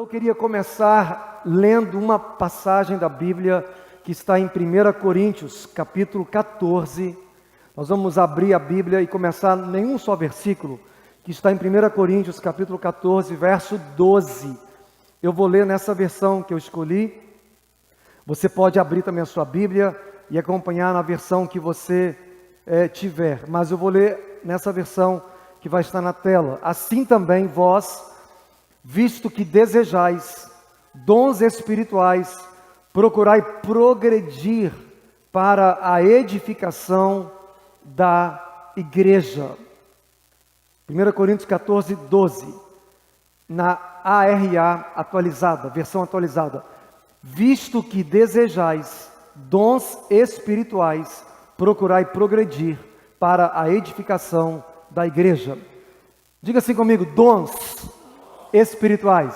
Eu queria começar lendo uma passagem da Bíblia que está em 1 Coríntios, capítulo 14. Nós vamos abrir a Bíblia e começar nenhum só versículo, que está em 1 Coríntios, capítulo 14, verso 12. Eu vou ler nessa versão que eu escolhi. Você pode abrir também a sua Bíblia e acompanhar na versão que você tiver. Mas eu vou ler nessa versão que vai estar na tela. Assim também vós, visto que desejais dons espirituais, procurai progredir para a edificação da igreja. 1 Coríntios 14, 12. Na ARA atualizada, versão atualizada. Visto que desejais dons espirituais, procurai progredir para a edificação da igreja. Diga assim comigo, dons espirituais.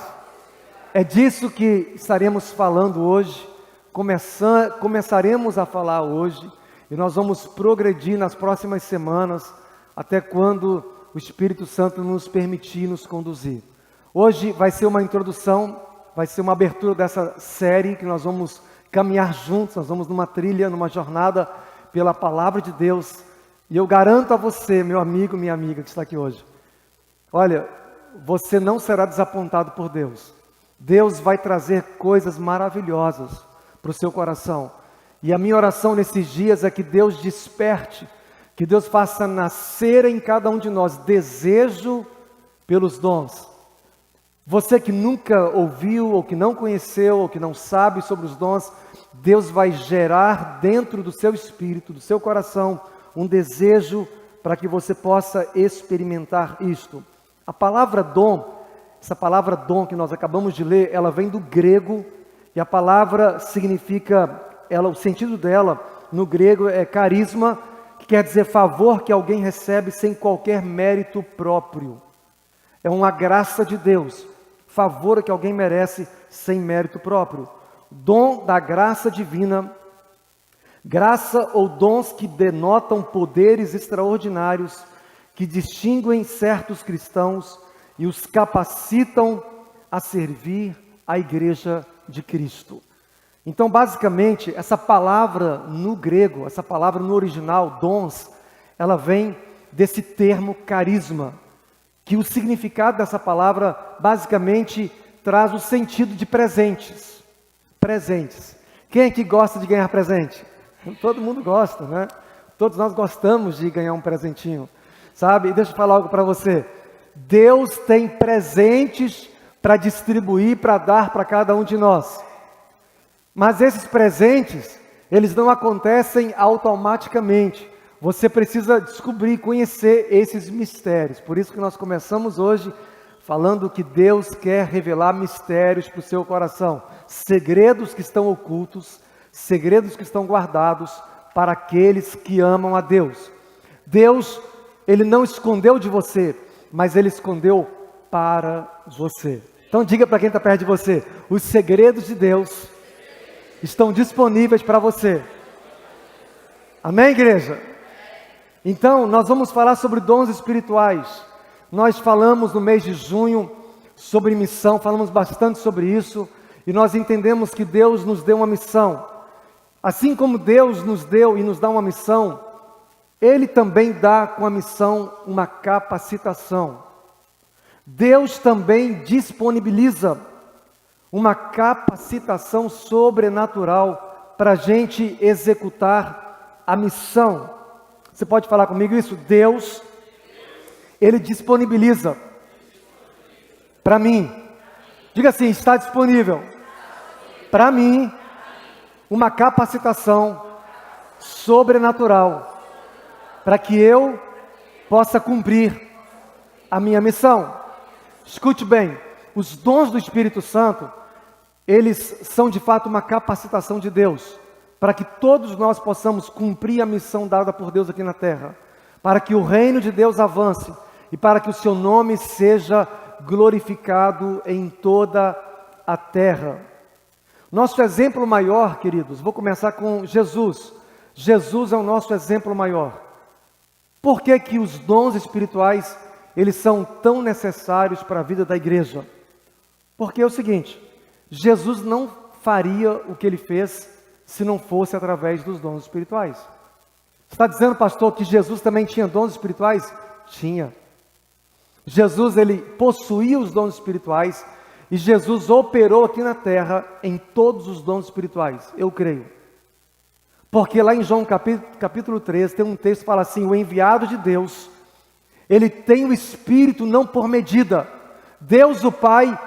É disso que estaremos falando hoje, começaremos a falar hoje, e nós vamos progredir nas próximas semanas, até quando o Espírito Santo nos permitir nos conduzir. Hoje vai ser uma introdução, vai ser uma abertura dessa série, que nós vamos caminhar juntos, nós vamos numa trilha, numa jornada pela Palavra de Deus, e eu garanto a você, meu amigo, minha amiga que está aqui hoje, olha, você não será desapontado por Deus. Deus vai trazer coisas maravilhosas para o seu coração. E a minha oração nesses dias é que Deus desperte, que Deus faça nascer em cada um de nós desejo pelos dons. Você que nunca ouviu, ou que não conheceu, ou que não sabe sobre os dons, Deus vai gerar dentro do seu espírito, do seu coração, um desejo para que você possa experimentar isto. A palavra dom, essa palavra dom que nós acabamos de ler, ela vem do grego, e a palavra significa, o sentido dela no grego é carisma, que quer dizer favor que alguém recebe sem qualquer mérito próprio. É uma graça de Deus, favor que alguém merece sem mérito próprio. Dom da graça divina, graça ou dons que denotam poderes extraordinários, que distinguem certos cristãos e os capacitam a servir a igreja de Cristo. Então, basicamente, essa palavra no grego, essa palavra no original, dons, ela vem desse termo carisma, que o significado dessa palavra, basicamente, traz o sentido de presentes. Presentes. Quem é que gosta de ganhar presente? Todo mundo gosta, né? Todos nós gostamos de ganhar um presentinho. Sabe? E deixa eu falar algo para você. Deus tem presentes para distribuir, para dar para cada um de nós. Mas esses presentes, eles não acontecem automaticamente. Você precisa descobrir, conhecer esses mistérios. Por isso que nós começamos hoje falando que Deus quer revelar mistérios para o seu coração. Segredos que estão ocultos, segredos que estão guardados para aqueles que amam a Deus. Deus, Ele não escondeu de você, mas Ele escondeu para você. Então diga para quem está perto de você, os segredos de Deus estão disponíveis para você. Amém, igreja? Então, nós vamos falar sobre dons espirituais. Nós falamos no mês de junho sobre missão, falamos bastante sobre isso, e nós entendemos que Deus nos deu uma missão. Assim como Deus nos deu e nos dá uma missão, Ele também dá com a missão uma capacitação. Deus também disponibiliza uma capacitação sobrenatural para a gente executar a missão. Você pode falar comigo isso? Deus, Ele disponibiliza para mim. Diga assim, está disponível para mim uma capacitação sobrenatural para que eu possa cumprir a minha missão. Escute bem, os dons do Espírito Santo, eles são de fato uma capacitação de Deus, para que todos nós possamos cumprir a missão dada por Deus aqui na terra, para que o reino de Deus avance e para que o seu nome seja glorificado em toda a terra. Nosso exemplo maior, queridos, vou começar com Jesus. Jesus é o nosso exemplo maior. Por que que os dons espirituais, eles são tão necessários para a vida da igreja? Porque é o seguinte, Jesus não faria o que ele fez se não fosse através dos dons espirituais. Você está dizendo, pastor, que Jesus também tinha dons espirituais? Tinha. Jesus, ele possuía os dons espirituais e Jesus operou aqui na terra em todos os dons espirituais, eu creio. Porque lá em João capítulo 3 tem um texto que fala assim, o enviado de Deus, ele tem o Espírito não por medida. Deus o Pai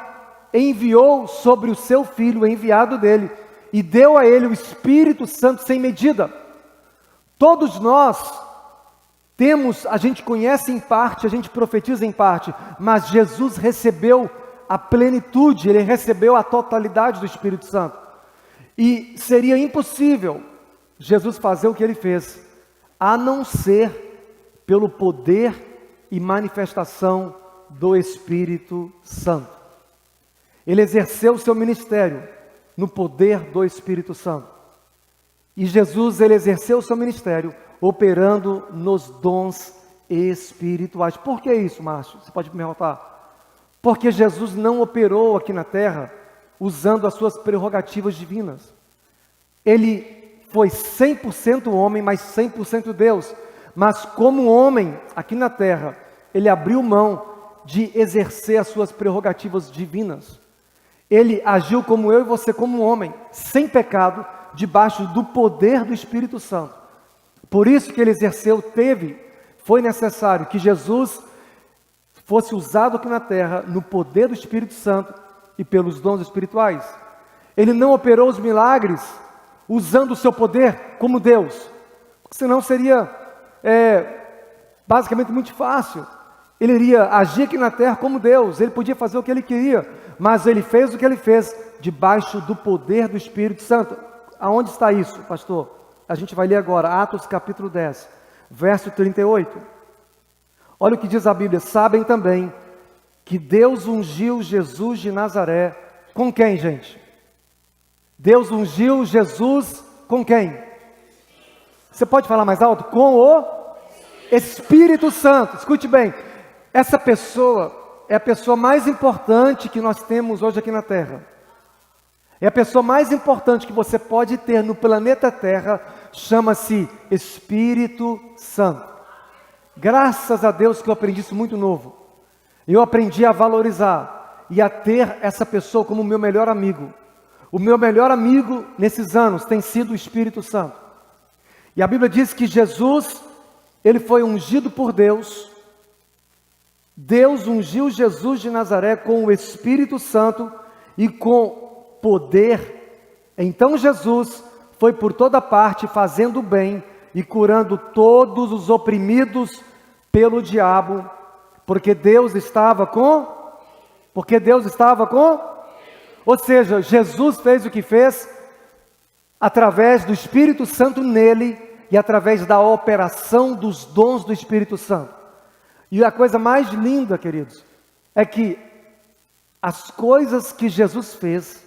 enviou sobre o seu Filho, o enviado dele, e deu a ele o Espírito Santo sem medida. Todos nós temos, a gente conhece em parte, a gente profetiza em parte, mas Jesus recebeu a plenitude, ele recebeu a totalidade do Espírito Santo. E seria impossível Jesus fazer o que ele fez, a não ser pelo poder e manifestação do Espírito Santo. Ele exerceu o seu ministério no poder do Espírito Santo. E Jesus, ele exerceu o seu ministério operando nos dons espirituais. Por que isso, Márcio? Você pode me perguntar. Porque Jesus não operou aqui na terra usando as suas prerrogativas divinas. Ele foi 100% homem, mas 100% Deus. Mas como homem, aqui na terra, ele abriu mão de exercer as suas prerrogativas divinas. Ele agiu como eu e você, como um homem, sem pecado, debaixo do poder do Espírito Santo. Por isso que ele exerceu, foi necessário que Jesus fosse usado aqui na terra, no poder do Espírito Santo e pelos dons espirituais. Ele não operou os milagres usando o seu poder como Deus, senão seria basicamente muito fácil. Ele iria agir aqui na terra como Deus, ele podia fazer o que ele queria, mas ele fez o que ele fez debaixo do poder do Espírito Santo. Aonde está isso, pastor? A gente vai ler agora, Atos capítulo 10, verso 38. Olha o que diz a Bíblia, sabem também que Deus ungiu Jesus de Nazaré, com quem, gente? Deus ungiu Jesus com quem? Você pode falar mais alto? Com o Espírito Santo. Escute bem, essa pessoa é a pessoa mais importante que nós temos hoje aqui na terra. É a pessoa mais importante que você pode ter no planeta Terra, chama-se Espírito Santo. Graças a Deus que eu aprendi isso muito novo. Eu aprendi a valorizar e a ter essa pessoa como meu melhor amigo. O meu melhor amigo nesses anos tem sido o Espírito Santo. E a Bíblia diz que Jesus, ele foi ungido por Deus. Deus ungiu Jesus de Nazaré com o Espírito Santo e com poder. Então Jesus foi por toda parte fazendo o bem e curando todos os oprimidos pelo diabo, porque Deus estava com? Ou seja, Jesus fez o que fez através do Espírito Santo nele e através da operação dos dons do Espírito Santo. E a coisa mais linda, queridos, é que as coisas que Jesus fez,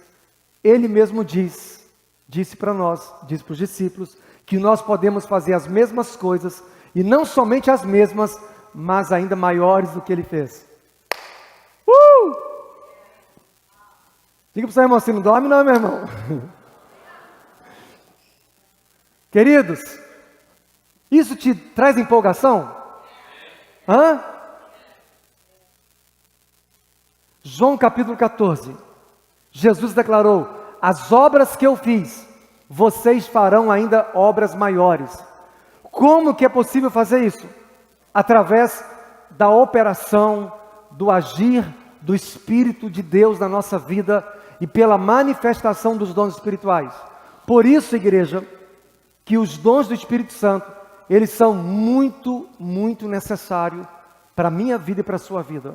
ele mesmo disse para nós, disse para os discípulos, que nós podemos fazer as mesmas coisas, e não somente as mesmas, mas ainda maiores do que ele fez. Diga para o seu irmão assim, não dorme não, meu irmão. Queridos, isso te traz empolgação? Hã? João capítulo 14, Jesus declarou, as obras que eu fiz, vocês farão ainda obras maiores. Como que é possível fazer isso? Através da operação, do agir do Espírito de Deus na nossa vida e pela manifestação dos dons espirituais. Por isso, igreja, que os dons do Espírito Santo, eles são muito, muito necessários para a minha vida e para a sua vida.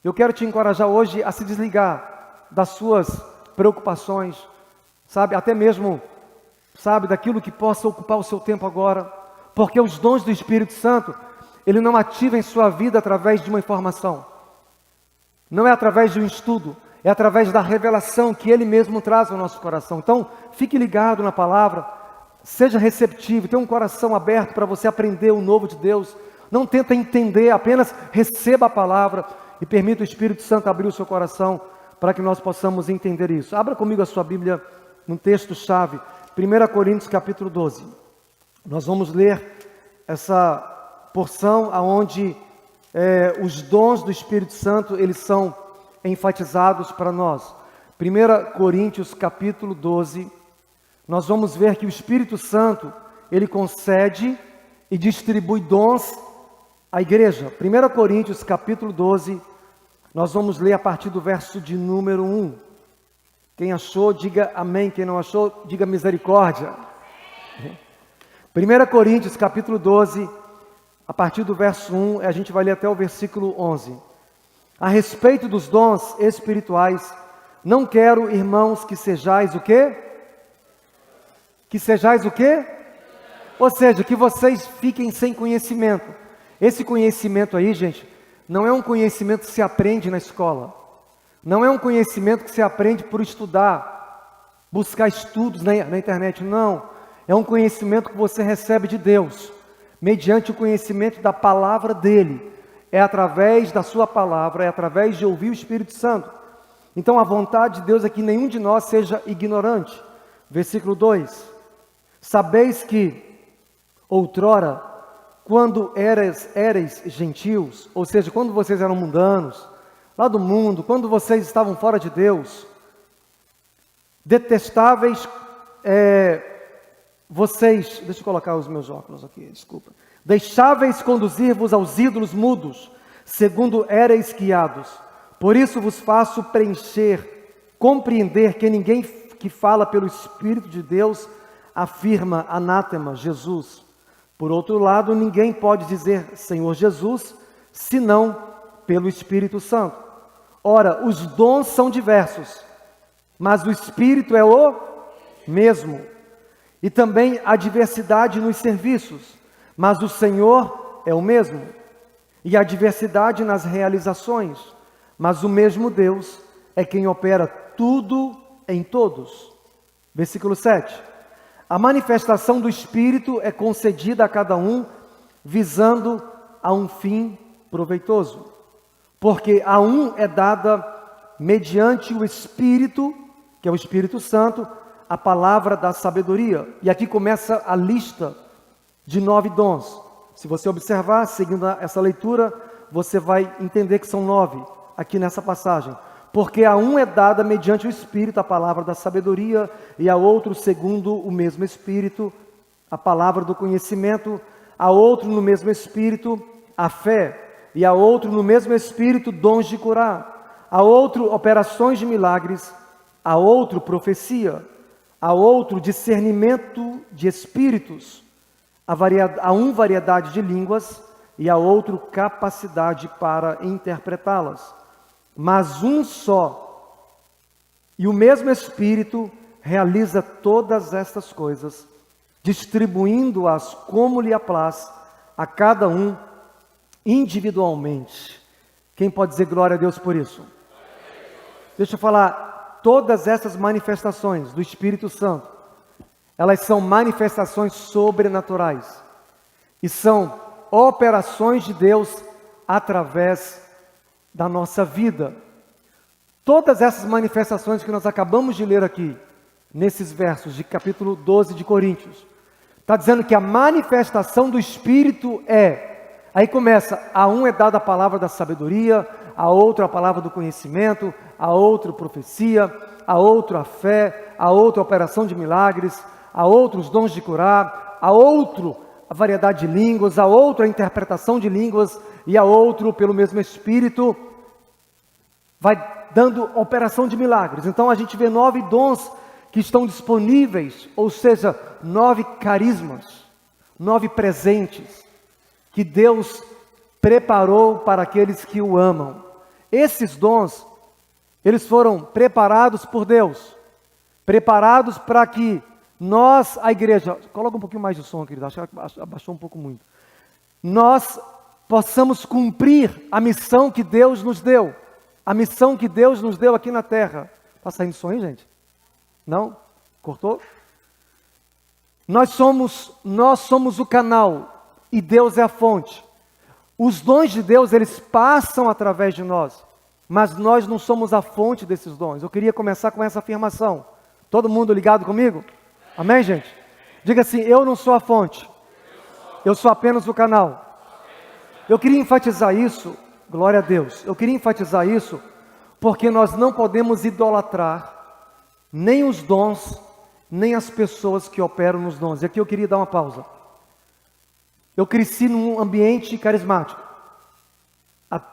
Eu quero te encorajar hoje a se desligar das suas preocupações, sabe, até mesmo, sabe, daquilo que possa ocupar o seu tempo agora, porque os dons do Espírito Santo, ele não ativa em sua vida através de uma informação, não é através de um estudo, é através da revelação que ele mesmo traz ao nosso coração. Então, fique ligado na palavra, seja receptivo, tenha um coração aberto para você aprender o novo de Deus, não tenta entender, apenas receba a palavra e permita o Espírito Santo abrir o seu coração para que nós possamos entender isso. Abra comigo a sua Bíblia num texto-chave, 1 Coríntios capítulo 12. Nós vamos ler essa porção onde os dons do Espírito Santo, eles são enfatizados para nós. 1 Coríntios capítulo 12, nós vamos ver que o Espírito Santo, ele concede e distribui dons à igreja. 1 Coríntios capítulo 12, nós vamos ler a partir do verso de número 1. Quem achou, diga amém. Quem não achou, diga misericórdia. 1 Coríntios capítulo 12, a partir do verso 1, a gente vai ler até o versículo 11. A respeito dos dons espirituais, não quero, irmãos, que sejais o quê? Que sejais o quê? Ou seja, que vocês fiquem sem conhecimento. Esse conhecimento aí, gente, não é um conhecimento que se aprende na escola. Não é um conhecimento que se aprende por estudar, buscar estudos na internet. Não. É um conhecimento que você recebe de Deus, mediante o conhecimento da palavra dEle. É através da sua palavra, é através de ouvir o Espírito Santo. Então a vontade de Deus é que nenhum de nós seja ignorante. Versículo 2. Sabeis que outrora, quando erais gentios, ou seja, quando vocês eram mundanos, lá do mundo, quando vocês estavam fora de Deus, detestáveis, vocês, deixa eu colocar os meus óculos aqui, desculpa, deixáveis conduzir-vos aos ídolos mudos, segundo erais guiados. Por isso vos faço compreender que ninguém que fala pelo Espírito de Deus afirma anátema Jesus. Por outro lado, ninguém pode dizer Senhor Jesus, senão pelo Espírito Santo. Ora, os dons são diversos, mas o Espírito é o mesmo. E também há diversidade nos serviços, mas o Senhor é o mesmo. E há diversidade nas realizações, mas o mesmo Deus é quem opera tudo em todos. Versículo 7. A manifestação do Espírito é concedida a cada um, visando a um fim proveitoso. Porque a um é dada, mediante o Espírito, que é o Espírito Santo, a palavra da sabedoria. E aqui começa a lista de 9 dons. Se você observar, seguindo essa leitura, você vai entender que são 9 aqui nessa passagem. Porque a um é dada mediante o Espírito a palavra da sabedoria, e a outro, segundo o mesmo Espírito, a palavra do conhecimento, a outro no mesmo Espírito, a fé, e a outro no mesmo Espírito, dons de curar, a outro operações de milagres, a outro profecia, a outro discernimento de espíritos, a um variedade de línguas, e a outro capacidade para interpretá-las. Mas um só, e o mesmo Espírito realiza todas estas coisas, distribuindo-as como lhe apraz a cada um individualmente. Quem pode dizer glória a Deus por isso? Deixa eu falar, todas essas manifestações do Espírito Santo, elas são manifestações sobrenaturais, e são operações de Deus através da nossa vida. Todas essas manifestações que nós acabamos de ler aqui, nesses versos de capítulo 12 de Coríntios, está dizendo que a manifestação do Espírito aí começa, a um é dada a palavra da sabedoria, a outro a palavra do conhecimento, a outro profecia, a outro a fé, a outro a operação de milagres, a outro os dons de curar, a outro a variedade de línguas, a outro a interpretação de línguas, e a outro, pelo mesmo Espírito, vai dando operação de milagres. Então a gente vê 9 dons que estão disponíveis, ou seja, 9 carismas, 9 presentes, que Deus preparou para aqueles que o amam. Esses dons, eles foram preparados por Deus, preparados para que nós, a igreja, coloca um pouquinho mais de som, querido, acho que abaixou um pouco muito, nós possamos cumprir a missão que Deus nos deu, a missão que Deus nos deu aqui na terra. Está saindo som aí, gente? Não? Cortou? Nós somos o canal e Deus é a fonte. Os dons de Deus, eles passam através de nós. mas nós não somos a fonte desses dons. Eu queria começar com essa afirmação. Todo mundo ligado comigo? Amém, gente? Diga assim: eu não sou a fonte, eu sou apenas o canal. Eu queria enfatizar isso, glória a Deus. Eu queria enfatizar isso porque nós não podemos idolatrar nem os dons, nem as pessoas que operam nos dons. E aqui eu queria dar uma pausa. Eu cresci num ambiente carismático.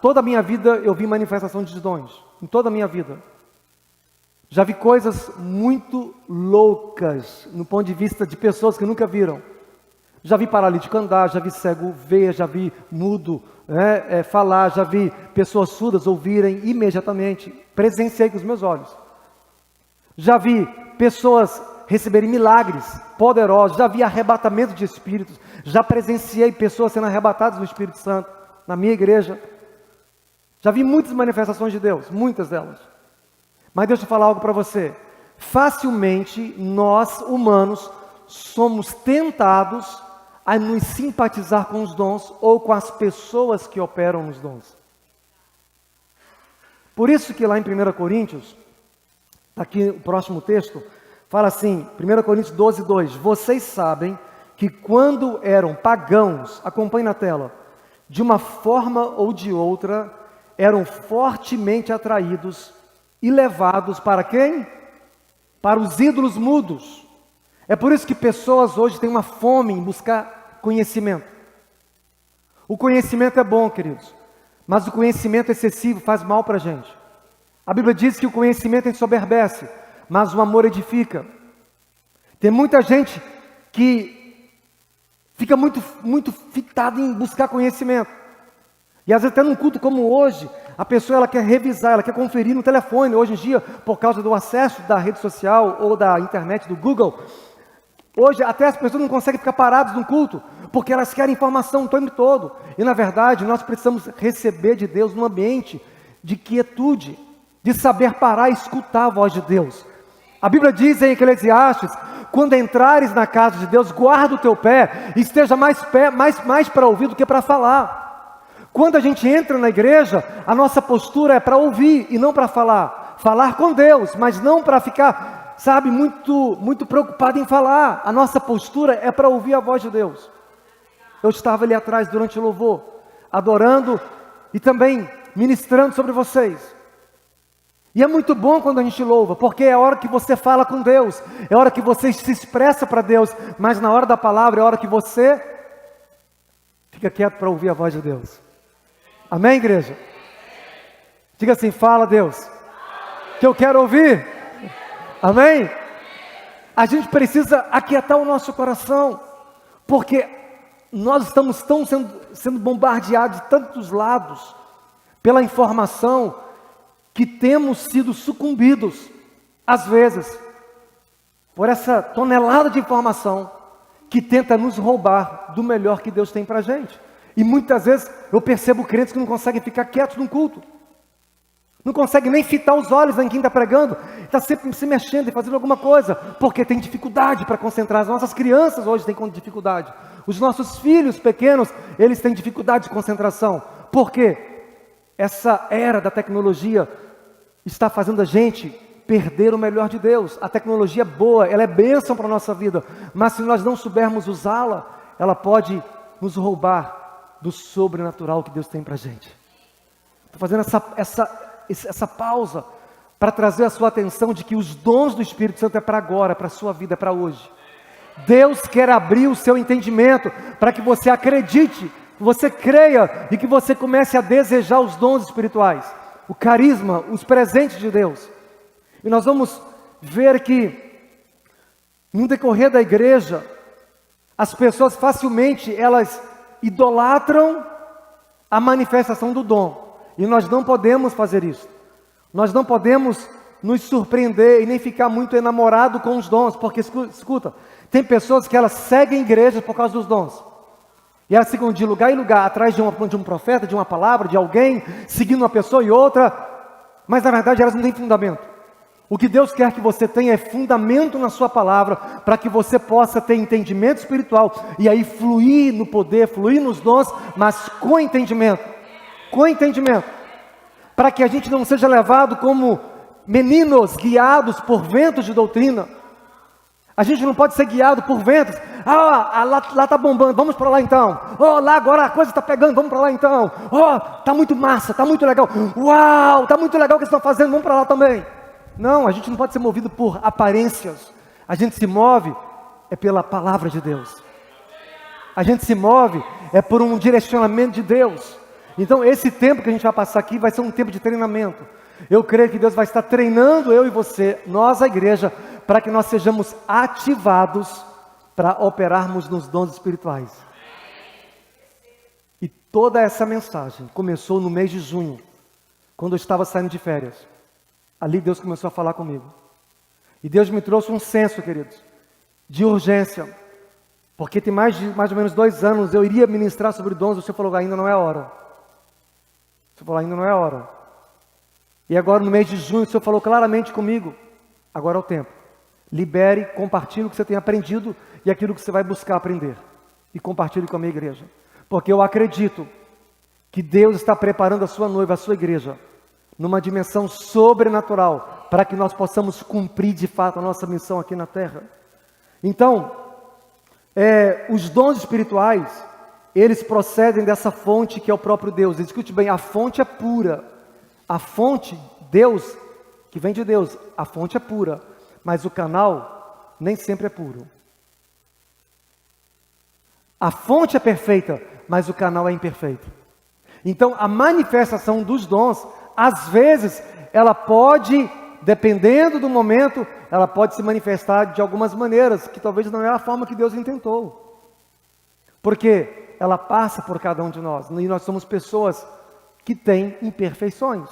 Toda a minha vida eu vi manifestação de dons, em toda a minha vida. Já vi coisas muito loucas, no ponto de vista de pessoas que nunca viram. Já vi paralítico andar, já vi cego ver, já vi mudo falar, já vi pessoas surdas ouvirem imediatamente. Presenciei com os meus olhos. Já vi pessoas receberem milagres poderosos, já vi arrebatamento de espíritos, já presenciei pessoas sendo arrebatadas do Espírito Santo na minha igreja. Já vi muitas manifestações de Deus, muitas delas. Mas deixa eu falar algo para você. Facilmente nós, humanos, somos tentados a nos simpatizar com os dons ou com as pessoas que operam nos dons. Por isso que lá em 1 Coríntios, aqui o próximo texto, fala assim, 1 Coríntios 12, 2, vocês sabem que quando eram pagãos, acompanhe na tela, de uma forma ou de outra, eram fortemente atraídos e levados para quem? Para os ídolos mudos. É por isso que pessoas hoje têm uma fome em buscar conhecimento. O conhecimento é bom, queridos, mas o conhecimento excessivo faz mal para a gente. A Bíblia diz que o conhecimento ensoberbece, mas o amor edifica. Tem muita gente que fica muito fitada em buscar conhecimento. E às vezes até num culto como hoje, a pessoa ela quer revisar, ela quer conferir no telefone. Hoje em dia, por causa do acesso da rede social ou da internet, do Google, hoje até as pessoas não conseguem ficar paradas no culto, porque elas querem informação o tempo todo. E na verdade, nós precisamos receber de Deus num ambiente de quietude, de saber parar e escutar a voz de Deus. A Bíblia diz em Eclesiastes, quando entrares na casa de Deus, guarda o teu pé, e esteja mais para ouvir do que para falar. Quando a gente entra na igreja, a nossa postura é para ouvir e não para falar. Falar com Deus, mas não para ficar, muito preocupado em falar. A nossa postura é para ouvir a voz de Deus. Eu estava ali atrás durante o louvor, adorando e também ministrando sobre vocês. E é muito bom quando a gente louva, porque é a hora que você fala com Deus, é a hora que você se expressa para Deus, mas na hora da palavra é a hora que você fica quieto para ouvir a voz de Deus. Amém, igreja? Diga assim, fala Deus, que eu quero ouvir. Amém? A gente precisa aquietar o nosso coração, porque nós estamos sendo bombardeados de tantos lados, pela informação, que temos sido sucumbidos, às vezes, por essa tonelada de informação, que tenta nos roubar do melhor que Deus tem para a gente. E muitas vezes eu percebo crentes que não conseguem ficar quietos num culto. Não conseguem nem fitar os olhos em quem está pregando. Está sempre se mexendo e fazendo alguma coisa. Porque tem dificuldade para concentrar. As nossas crianças hoje têm dificuldade. Os nossos filhos pequenos, eles têm dificuldade de concentração. Por quê? Essa era da tecnologia está fazendo a gente perder o melhor de Deus. A tecnologia é boa, ela é bênção para a nossa vida. Mas se nós não soubermos usá-la, ela pode nos roubar do sobrenatural que Deus tem para a gente. Estou fazendo essa pausa para trazer a sua atenção de que os dons do Espírito Santo é para agora, para a sua vida, é para hoje. Deus quer abrir o seu entendimento para que você acredite, que você creia e que você comece a desejar os dons espirituais, o carisma, os presentes de Deus. E nós vamos ver que no decorrer da igreja, as pessoas facilmente elas idolatram a manifestação do dom. E nós não podemos fazer isso. Nós não podemos nos surpreender e nem ficar muito enamorado com os dons. Porque, escuta, tem pessoas que elas seguem igrejas por causa dos dons. E elas ficam de lugar em lugar, atrás de um profeta, de uma palavra, de alguém, seguindo uma pessoa e outra. Mas na verdade elas não têm fundamento. O que Deus quer que você tenha é fundamento na sua palavra, para que você possa ter entendimento espiritual, e aí fluir no poder, fluir nos dons, mas com entendimento. Com entendimento. para que a gente não seja levado como meninos guiados por ventos de doutrina. A gente não pode ser guiado por ventos. Lá está bombando, vamos para lá então. Lá agora a coisa está pegando, vamos para lá então. Está muito massa, está muito legal. Uau, está muito legal o que vocês estão fazendo, vamos para lá também. Não, a gente não pode ser movido por aparências. A gente se move pela palavra de Deus. A gente se move por um direcionamento de Deus. Então esse tempo que a gente vai passar aqui vai ser um tempo de treinamento. Eu creio que Deus vai estar treinando eu e você, nós a igreja, para que nós sejamos ativados para operarmos nos dons espirituais. E toda essa mensagem começou no mês de junho, quando eu estava saindo de férias. Ali Deus começou a falar comigo. E Deus me trouxe um senso, queridos, de urgência. Porque tem mais ou menos 2 anos eu iria ministrar sobre dons, o Senhor falou, ainda não é a hora. O Senhor falou, ainda não é a hora. E agora no mês de junho o Senhor falou claramente comigo, agora é o tempo. Libere, compartilhe o que você tem aprendido e aquilo que você vai buscar aprender. E compartilhe com a minha igreja. Porque eu acredito que Deus está preparando a sua noiva, a sua igreja, numa dimensão sobrenatural, para que nós possamos cumprir de fato a nossa missão aqui na terra. Então, os dons espirituais, eles procedem dessa fonte que é o próprio Deus. Escute bem, a fonte é pura. A fonte, Deus, que vem de Deus, a fonte é pura. Mas o canal nem sempre é puro. A fonte é perfeita, mas o canal é imperfeito. Então, a manifestação dos dons, às vezes, ela pode, dependendo do momento, ela pode se manifestar de algumas maneiras, que talvez não é a forma que Deus intentou. Porque ela passa por cada um de nós, e nós somos pessoas que têm imperfeições.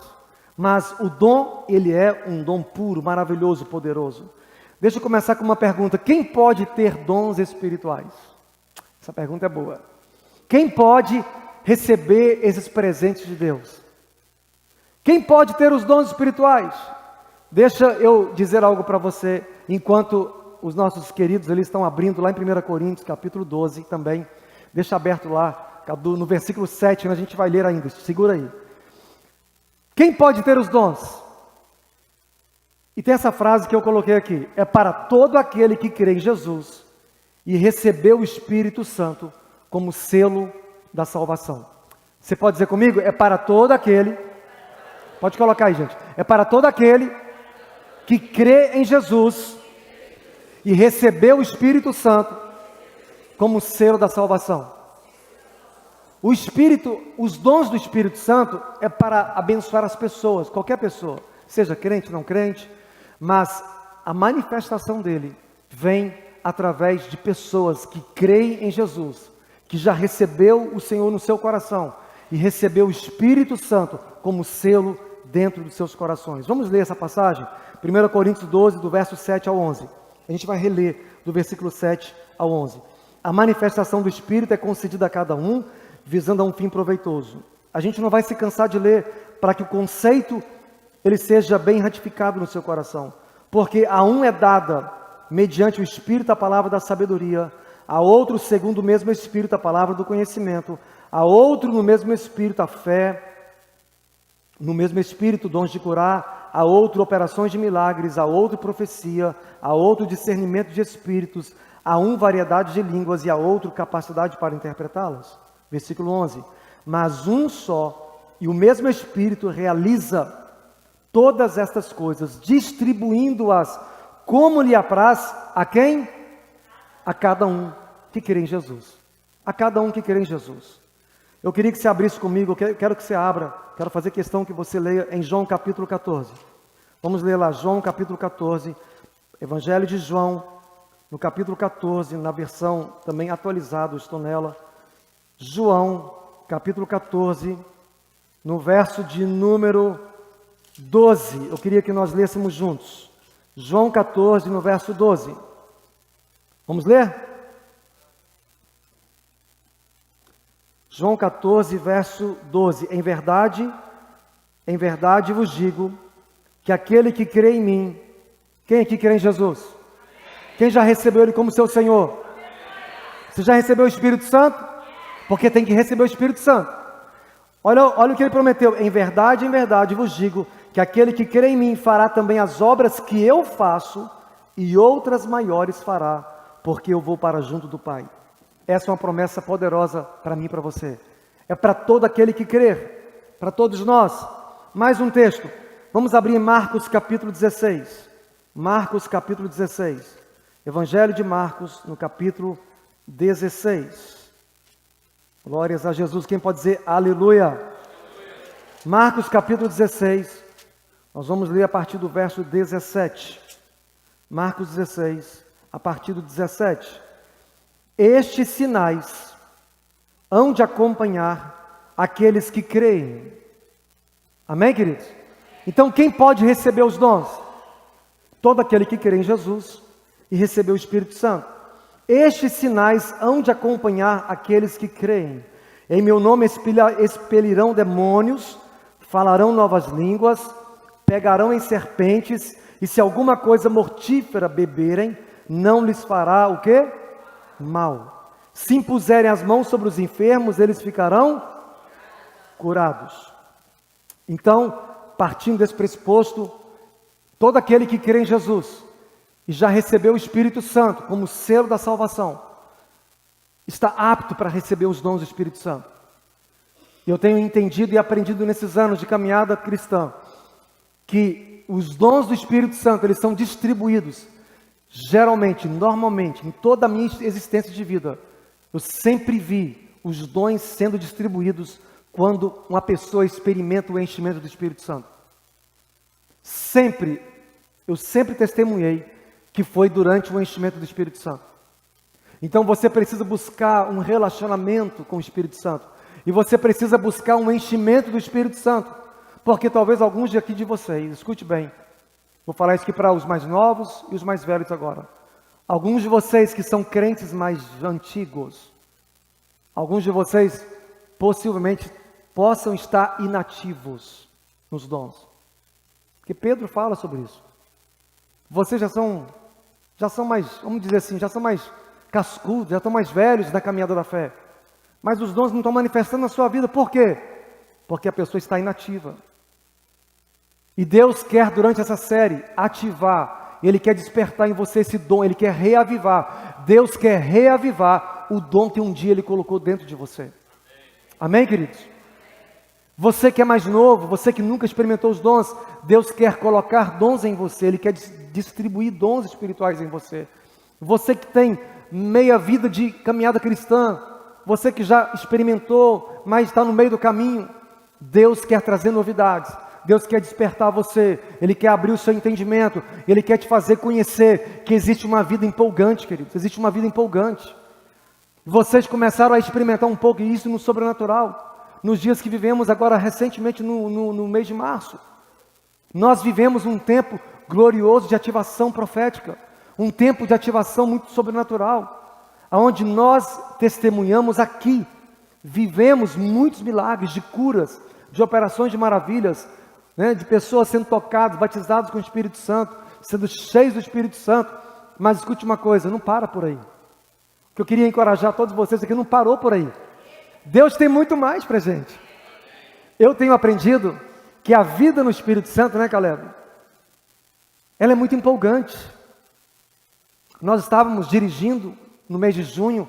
Mas o dom, ele é um dom puro, maravilhoso, poderoso. Deixa eu começar com uma pergunta. Quem pode ter dons espirituais? Essa pergunta é boa. Quem pode receber esses presentes de Deus? Quem pode ter os dons espirituais? Deixa eu dizer algo para você, enquanto os nossos queridos ali estão abrindo lá em 1 Coríntios, capítulo 12 também. Deixa aberto lá, no versículo 7, a gente vai ler ainda, segura aí. Quem pode ter os dons? E tem essa frase que eu coloquei aqui, é para todo aquele que crê em Jesus e recebeu o Espírito Santo como selo da salvação. Você pode dizer comigo? É para todo aquele, pode colocar aí, gente, é para todo aquele que crê em Jesus e recebeu o Espírito Santo como selo da salvação. O Espírito, os dons do Espírito Santo é para abençoar as pessoas, qualquer pessoa, seja crente, não crente, mas a manifestação dele vem através de pessoas que creem em Jesus, que já recebeu o Senhor no seu coração e recebeu o Espírito Santo como selo dentro dos seus corações. Vamos ler essa passagem? 1 Coríntios 12, do verso 7 ao 11. A gente vai reler do versículo 7 ao 11. A manifestação do Espírito é concedida a cada um, visando a um fim proveitoso. A gente não vai se cansar de ler para que o conceito ele seja bem ratificado no seu coração. Porque a um é dada, mediante o Espírito, a palavra da sabedoria, a outro, segundo o mesmo Espírito, a palavra do conhecimento, a outro, no mesmo Espírito, a fé, no mesmo Espírito, dons de curar, a outro, operações de milagres, a outro, profecia, a outro, discernimento de espíritos, a um, variedade de línguas e a outro, capacidade para interpretá-las. Versículo 11. Mas um só e o mesmo Espírito realiza todas estas coisas, distribuindo-as como lhe apraz a quem? A cada um que crê em Jesus. A cada um que crê em Jesus. Eu queria que você abrisse comigo, eu quero que você abra, quero fazer questão que você leia em João capítulo 14. Vamos ler lá, João capítulo 14, Evangelho de João, no capítulo 14, na versão também atualizada, estou nela. João, capítulo 14, no verso de número 12. Eu queria que nós lêssemos juntos. João 14, no verso 12. Vamos ler? João 14, verso 12. Em verdade vos digo que aquele que crê em mim, quem aqui crê em Jesus? Quem já recebeu Ele como seu Senhor? Você já recebeu o Espírito Santo? Porque tem que receber o Espírito Santo. Olha o que ele prometeu. Em verdade vos digo, que aquele que crê em mim fará também as obras que eu faço, e outras maiores fará, porque eu vou para junto do Pai. Essa é uma promessa poderosa para mim e para você. É para todo aquele que crer, para todos nós. Mais um texto. Vamos abrir Marcos capítulo 16. Marcos capítulo 16. Evangelho de Marcos, no capítulo 16. Glórias a Jesus. Quem pode dizer aleluia? Marcos capítulo 16. Nós vamos ler a partir do verso 17. Marcos 16, a partir do 17. Estes sinais hão de acompanhar aqueles que creem. Amém, queridos? Então, quem pode receber os dons? Todo aquele que crê em Jesus e receber o Espírito Santo. Estes sinais hão de acompanhar aqueles que creem. Em meu nome expelirão demônios, falarão novas línguas, pegarão em serpentes, e se alguma coisa mortífera beberem, não lhes fará o quê? Mal. Se impuserem as mãos sobre os enfermos, eles ficarão curados. Então, partindo desse pressuposto, todo aquele que crê em Jesus e já recebeu o Espírito Santo como selo da salvação, está apto para receber os dons do Espírito Santo. Eu tenho entendido e aprendido nesses anos de caminhada cristã, que os dons do Espírito Santo, eles são distribuídos, geralmente, normalmente, em toda a minha existência de vida, eu sempre vi os dons sendo distribuídos quando uma pessoa experimenta o enchimento do Espírito Santo. Eu sempre testemunhei que foi durante o enchimento do Espírito Santo. Então você precisa buscar um relacionamento com o Espírito Santo. E você precisa buscar um enchimento do Espírito Santo. Porque talvez alguns de aqui de vocês, escute bem, vou falar isso aqui para os mais novos e os mais velhos agora. Alguns de vocês que são crentes mais antigos, alguns de vocês possivelmente possam estar inativos nos dons. Porque Pedro fala sobre isso. Vocês já são mais, vamos dizer assim, já são mais cascudos, já estão mais velhos na caminhada da fé. Mas os dons não estão manifestando na sua vida. Por quê? Porque a pessoa está inativa. E Deus quer, durante essa série, ativar. Ele quer despertar em você esse dom. Ele quer reavivar. Deus quer reavivar o dom que um dia Ele colocou dentro de você. Amém, queridos? Você que é mais novo, você que nunca experimentou os dons, Deus quer colocar dons em você. Ele quer distribuir dons espirituais em você. Você que tem meia vida de caminhada cristã, você que já experimentou, mas está no meio do caminho, Deus quer trazer novidades. Deus quer despertar você, Ele quer abrir o seu entendimento, Ele quer te fazer conhecer que existe uma vida empolgante, queridos, existe uma vida empolgante. Vocês começaram a experimentar um pouco isso no sobrenatural, nos dias que vivemos agora recentemente no mês de março. Nós vivemos um tempo glorioso de ativação profética, um tempo de ativação muito sobrenatural, onde nós testemunhamos aqui, vivemos muitos milagres de curas, de operações de maravilhas, né, de pessoas sendo tocadas, batizadas com o Espírito Santo, sendo cheios do Espírito Santo. Mas escute uma coisa, não para por aí. O que eu queria encorajar todos vocês aqui, não parou por aí. Deus tem muito mais para a gente. Eu tenho aprendido que a vida no Espírito Santo, né, Caleb? Ela é muito empolgante. Nós estávamos dirigindo no mês de junho,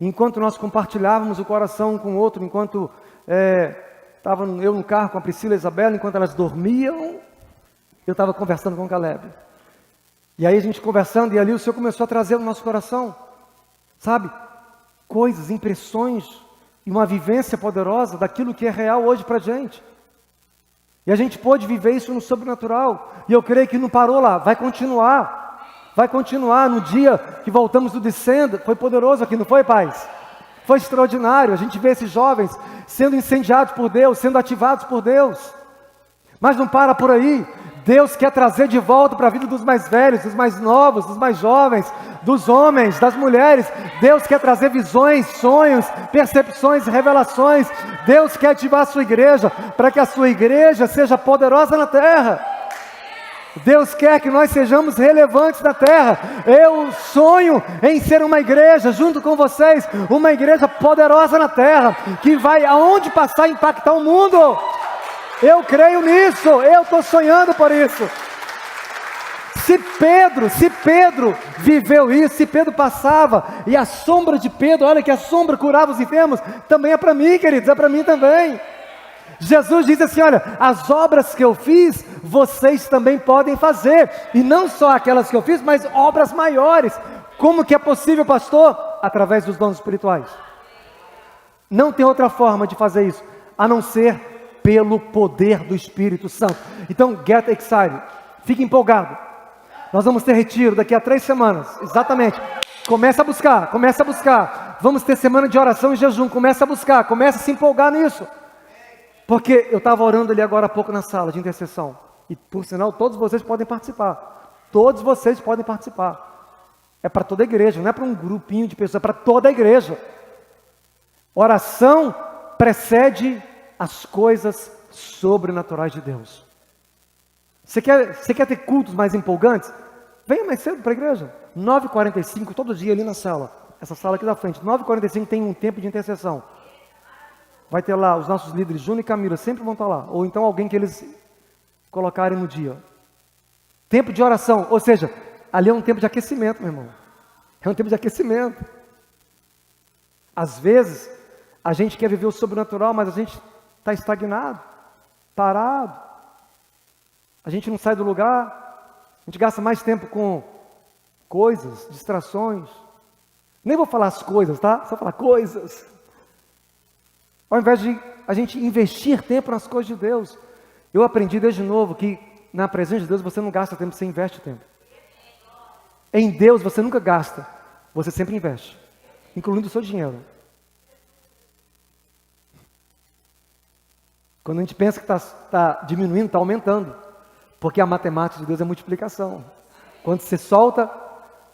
enquanto nós compartilhávamos o coração um com o outro, enquanto estava eu no carro com a Priscila e a Isabela, enquanto elas dormiam, eu estava conversando com o Caleb. E aí a gente conversando, e ali o Senhor começou a trazer no nosso coração, sabe, coisas, impressões, e uma vivência poderosa daquilo que é real hoje para a gente. E a gente pôde viver isso no sobrenatural, e eu creio que não parou lá, vai continuar no dia que voltamos do descendo. Foi poderoso aqui, não foi, pais? Foi extraordinário, a gente vê esses jovens sendo incendiados por Deus, sendo ativados por Deus. Mas não para por aí. Deus quer trazer de volta para a vida dos mais velhos, dos mais novos, dos mais jovens, dos homens, das mulheres. Deus quer trazer visões, sonhos, percepções, revelações. Deus quer ativar a sua igreja, para que a sua igreja seja poderosa na terra. Deus quer que nós sejamos relevantes na terra. Eu sonho em ser uma igreja, junto com vocês, uma igreja poderosa na terra, que vai aonde passar impactar o mundo. Eu creio nisso, eu estou sonhando por isso. Se Pedro viveu isso, se Pedro passava, e a sombra de Pedro, olha que a sombra curava os enfermos, também é para mim, queridos, é para mim também. Jesus diz assim, olha, as obras que eu fiz, vocês também podem fazer, e não só aquelas que eu fiz, mas obras maiores. Como que é possível, pastor? Através dos dons espirituais. Não tem outra forma de fazer isso, a não ser pelo poder do Espírito Santo. Então, get excited, fique empolgado. Nós vamos ter retiro daqui a 3 semanas, exatamente. Começa a buscar. Vamos ter semana de oração e jejum, começa a buscar, começa a se empolgar nisso. Porque eu estava orando ali agora há pouco na sala de intercessão. E por sinal, todos vocês podem participar. Todos vocês podem participar. É para toda a igreja, não é para um grupinho de pessoas, é para toda a igreja. Oração precede as coisas sobrenaturais de Deus. Você quer ter cultos mais empolgantes? Venha mais cedo para a igreja. 9h45, todo dia ali na sala. Essa sala aqui da frente. 9h45 tem um tempo de intercessão. Vai ter lá os nossos líderes, Júnior e Camila, sempre vão estar lá. Ou então alguém que eles colocarem no dia. Tempo de oração, ou seja, ali é um tempo de aquecimento, meu irmão. É um tempo de aquecimento. Às vezes, a gente quer viver o sobrenatural, mas a gente está estagnado, parado. A gente não sai do lugar, a gente gasta mais tempo com coisas, distrações. Nem vou falar as coisas, tá? Só falar coisas. Ao invés de a gente investir tempo nas coisas de Deus. Eu aprendi desde novo que na presença de Deus você não gasta tempo, você investe tempo. Em Deus você nunca gasta, você sempre investe, incluindo o seu dinheiro. Quando a gente pensa que está diminuindo, está aumentando. Porque a matemática de Deus é multiplicação. Quando você solta,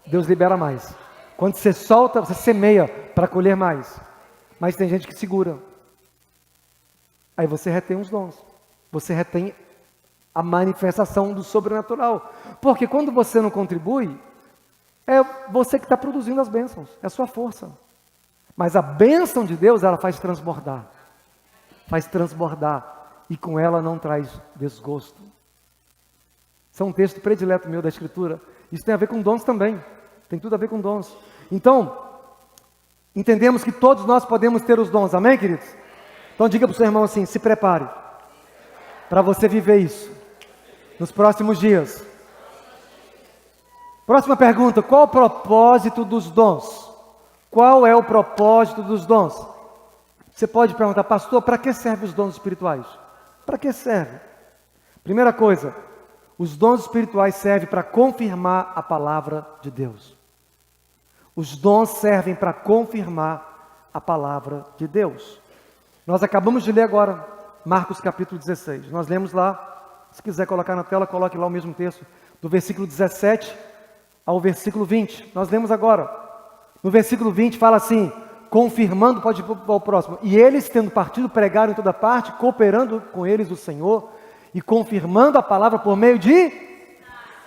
Deus libera mais. Quando você solta, você semeia para colher mais. Mas tem gente que segura. Aí você retém os dons. Você retém a manifestação do sobrenatural. Porque quando você não contribui, é você que está produzindo as bênçãos. É a sua força. Mas a bênção de Deus, ela faz transbordar. Faz transbordar. E com ela não traz desgosto. Isso é um texto predileto meu da Escritura. Isso tem a ver com dons também. Tem tudo a ver com dons. Então, entendemos que todos nós podemos ter os dons. Amém, queridos? Então diga para o seu irmão assim, se prepare para você viver isso nos próximos dias. Próxima pergunta, qual o propósito dos dons? Qual é o propósito dos dons? Você pode perguntar, pastor, para que servem os dons espirituais? Para que serve? Primeira coisa, os dons espirituais servem para confirmar a palavra de Deus. Os dons servem para confirmar a palavra de Deus. Nós acabamos de ler agora Marcos capítulo 16. Nós lemos lá, se quiser colocar na tela, coloque lá o mesmo texto, do versículo 17 ao versículo 20. Nós lemos agora. No versículo 20 fala assim, confirmando, pode ir para o próximo. E eles, tendo partido, pregaram em toda parte, cooperando com eles o Senhor, e confirmando a palavra por meio de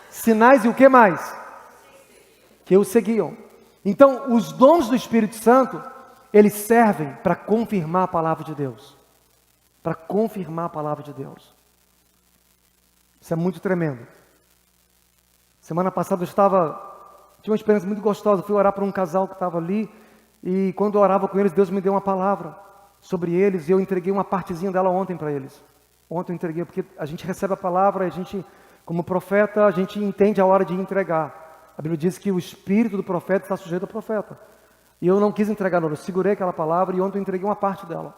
sinais e o que mais? Que o seguiam. Então, os dons do Espírito Santo, eles servem para confirmar a palavra de Deus. Para confirmar a palavra de Deus. Isso é muito tremendo. Semana passada tinha uma experiência muito gostosa. Fui orar para um casal que estava ali. E quando eu orava com eles, Deus me deu uma palavra sobre eles. E eu entreguei uma partezinha dela ontem para eles. Ontem eu entreguei, porque a gente recebe a palavra, a gente, como profeta, a gente entende a hora de entregar. A Bíblia diz que o espírito do profeta está sujeito ao profeta. E eu não quis entregar, não. Eu segurei aquela palavra e ontem eu entreguei uma parte dela.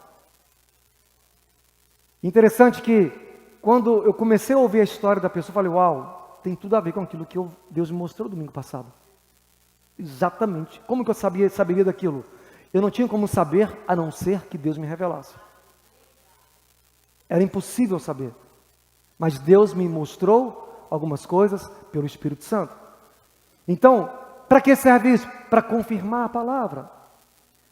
Interessante que, quando eu comecei a ouvir a história da pessoa, eu falei, uau, tem tudo a ver com aquilo que Deus me mostrou domingo passado. Exatamente. Como que eu saberia daquilo? Eu não tinha como saber, a não ser que Deus me revelasse. Era impossível saber. Mas Deus me mostrou algumas coisas pelo Espírito Santo. Então, para que serve isso? Para confirmar a palavra.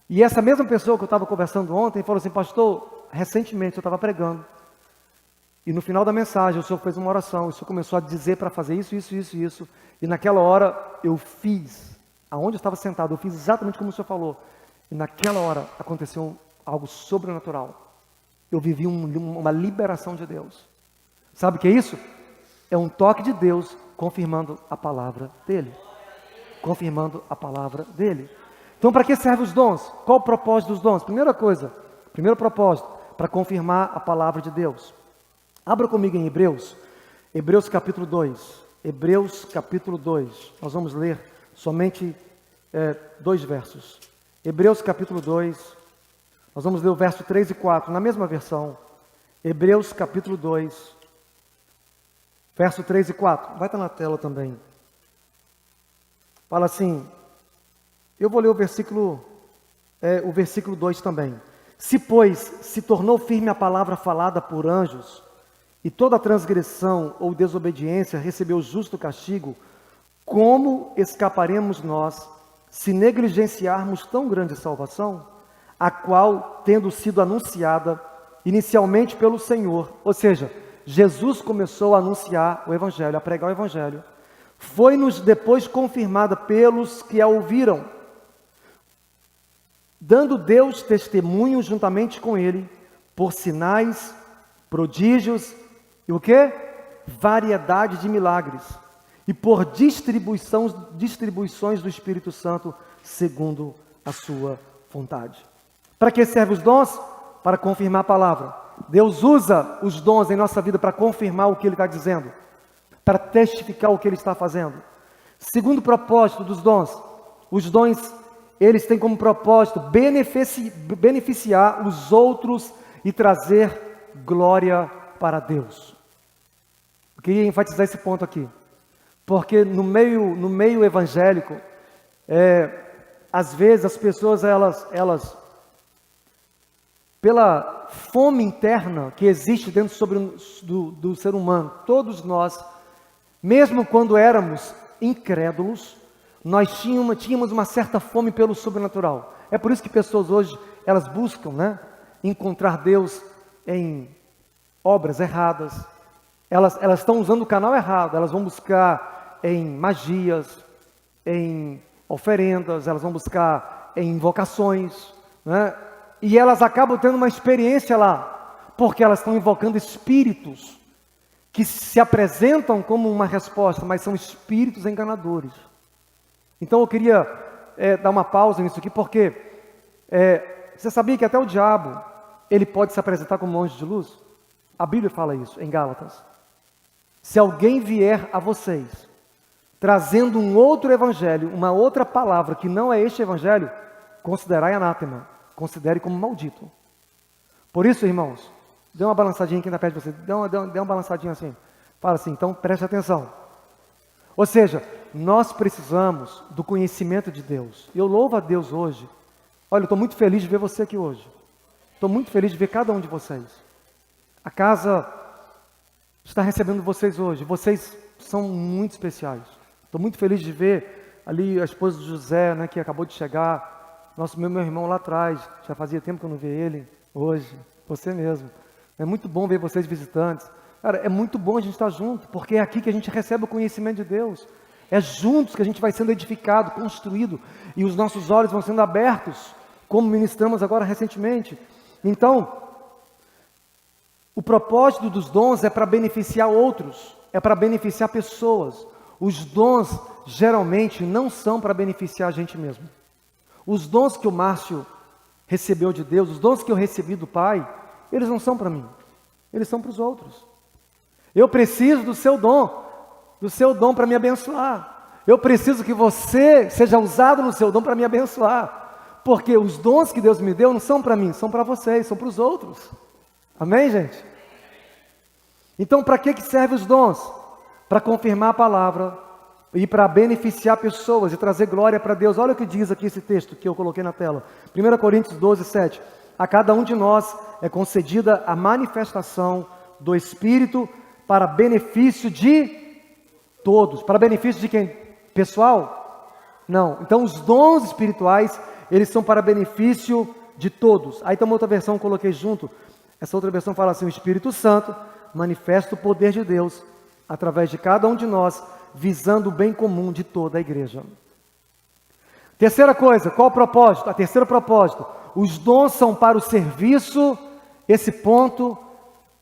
E essa mesma pessoa que eu estava conversando ontem falou assim, pastor, recentemente eu estava pregando E no final da mensagem, o Senhor fez uma oração, o Senhor começou a dizer para fazer isso, isso, isso, isso. E naquela hora eu fiz, aonde eu estava sentado, eu fiz exatamente como o Senhor falou. E naquela hora aconteceu algo sobrenatural. Eu vivi uma liberação de Deus. Sabe o que é isso? É um toque de Deus confirmando a palavra dEle. Confirmando a palavra dEle. Então, para que servem os dons? Qual o propósito dos dons? Primeira coisa, primeiro propósito, para confirmar a palavra de Deus. Abra comigo em Hebreus, Hebreus capítulo 2. Hebreus capítulo 2. Nós vamos ler somente 2 versos. Hebreus capítulo 2. Nós vamos ler o verso 3 e 4, na mesma versão. Hebreus capítulo 2, verso 3 e 4. Vai estar na tela também. Fala assim, eu vou ler o versículo 2 também. Se, pois, se tornou firme a palavra falada por anjos, e toda transgressão ou desobediência recebeu justo castigo, como escaparemos nós se negligenciarmos tão grande salvação, a qual, tendo sido anunciada inicialmente pelo Senhor, ou seja, Jesus começou a anunciar o Evangelho, a pregar o Evangelho, foi-nos depois confirmada pelos que a ouviram, dando Deus testemunho juntamente com ele, por sinais, prodígios e o quê? Variedade de milagres, e por distribuições do Espírito Santo, segundo a sua vontade. Para que servem os dons? Para confirmar a palavra. Deus usa os dons em nossa vida para confirmar o que Ele está dizendo, para testificar o que Ele está fazendo. Segundo propósito dos dons, os dons, eles têm como propósito beneficiar os outros e trazer glória para Deus. Eu queria enfatizar esse ponto aqui, porque no meio evangélico, às vezes as pessoas, elas pela fome interna que existe dentro do ser humano, todos nós, mesmo quando éramos incrédulos, nós tínhamos uma certa fome pelo sobrenatural. É por isso que pessoas hoje, elas buscam, encontrar Deus em obras erradas. Elas estão usando o canal errado, elas vão buscar em magias, em oferendas, elas vão buscar em invocações, e elas acabam tendo uma experiência lá, porque elas estão invocando espíritos que se apresentam como uma resposta, mas são espíritos enganadores. Então eu queria dar uma pausa nisso aqui, porque você sabia que até o diabo, ele pode se apresentar como um anjo de luz? A Bíblia fala isso em Gálatas. Se alguém vier a vocês, trazendo um outro evangelho, uma outra palavra que não é este evangelho, considerai anátema, considere como maldito. Por isso, irmãos, dê uma balançadinha aqui na perto de você, dê uma balançadinha assim, fala assim, então preste atenção. Ou seja, nós precisamos do conhecimento de Deus. Eu louvo a Deus hoje. Olha, eu estou muito feliz de ver você aqui hoje. Estou muito feliz de ver cada um de vocês. A casa está recebendo vocês hoje. Vocês são muito especiais. Estou muito feliz de ver ali a esposa do José, que acabou de chegar. Meu irmão lá atrás. Já fazia tempo que eu não via ele. Hoje, você mesmo. É muito bom ver vocês visitantes. Cara, é muito bom a gente estar junto, porque é aqui que a gente recebe o conhecimento de Deus. É juntos que a gente vai sendo edificado, construído, e os nossos olhos vão sendo abertos, como ministramos agora recentemente. Então, o propósito dos dons é para beneficiar outros, é para beneficiar pessoas. Os dons, geralmente, não são para beneficiar a gente mesmo. Os dons que o Márcio recebeu de Deus, os dons que eu recebi do Pai, eles não são para mim, eles são para os outros. Eu preciso do seu dom para me abençoar. Eu preciso que você seja usado no seu dom para me abençoar. Porque os dons que Deus me deu não são para mim, são para vocês, são para os outros. Amém, gente? Então, para que servem os dons? Para confirmar a palavra e para beneficiar pessoas e trazer glória para Deus. Olha o que diz aqui esse texto que eu coloquei na tela. 1 Coríntios 12, 7. A cada um de nós é concedida a manifestação do Espírito para benefício de todos. Para benefício de quem? Pessoal? Não. Então, os dons espirituais, eles são para benefício de todos. Aí tem uma outra versão que eu coloquei junto. Essa outra versão fala assim, o Espírito Santo manifesta o poder de Deus através de cada um de nós, visando o bem comum de toda a igreja. Terceira coisa, qual o propósito? A terceiro propósito, os dons são para o serviço. Esse ponto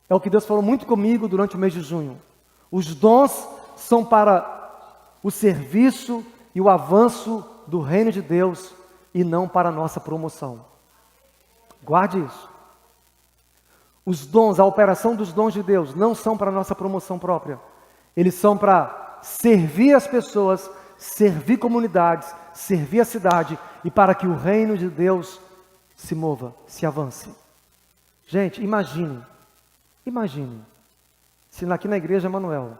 é o que Deus falou muito comigo durante o mês de junho. Os dons são para o serviço e o avanço do reino de Deus e não para a nossa promoção. Guarde isso. Os dons, a operação dos dons de Deus não são para a nossa promoção própria. Eles são para servir as pessoas, servir comunidades, servir a cidade e para que o reino de Deus se mova, se avance. Gente, imagine se aqui na igreja Emanuel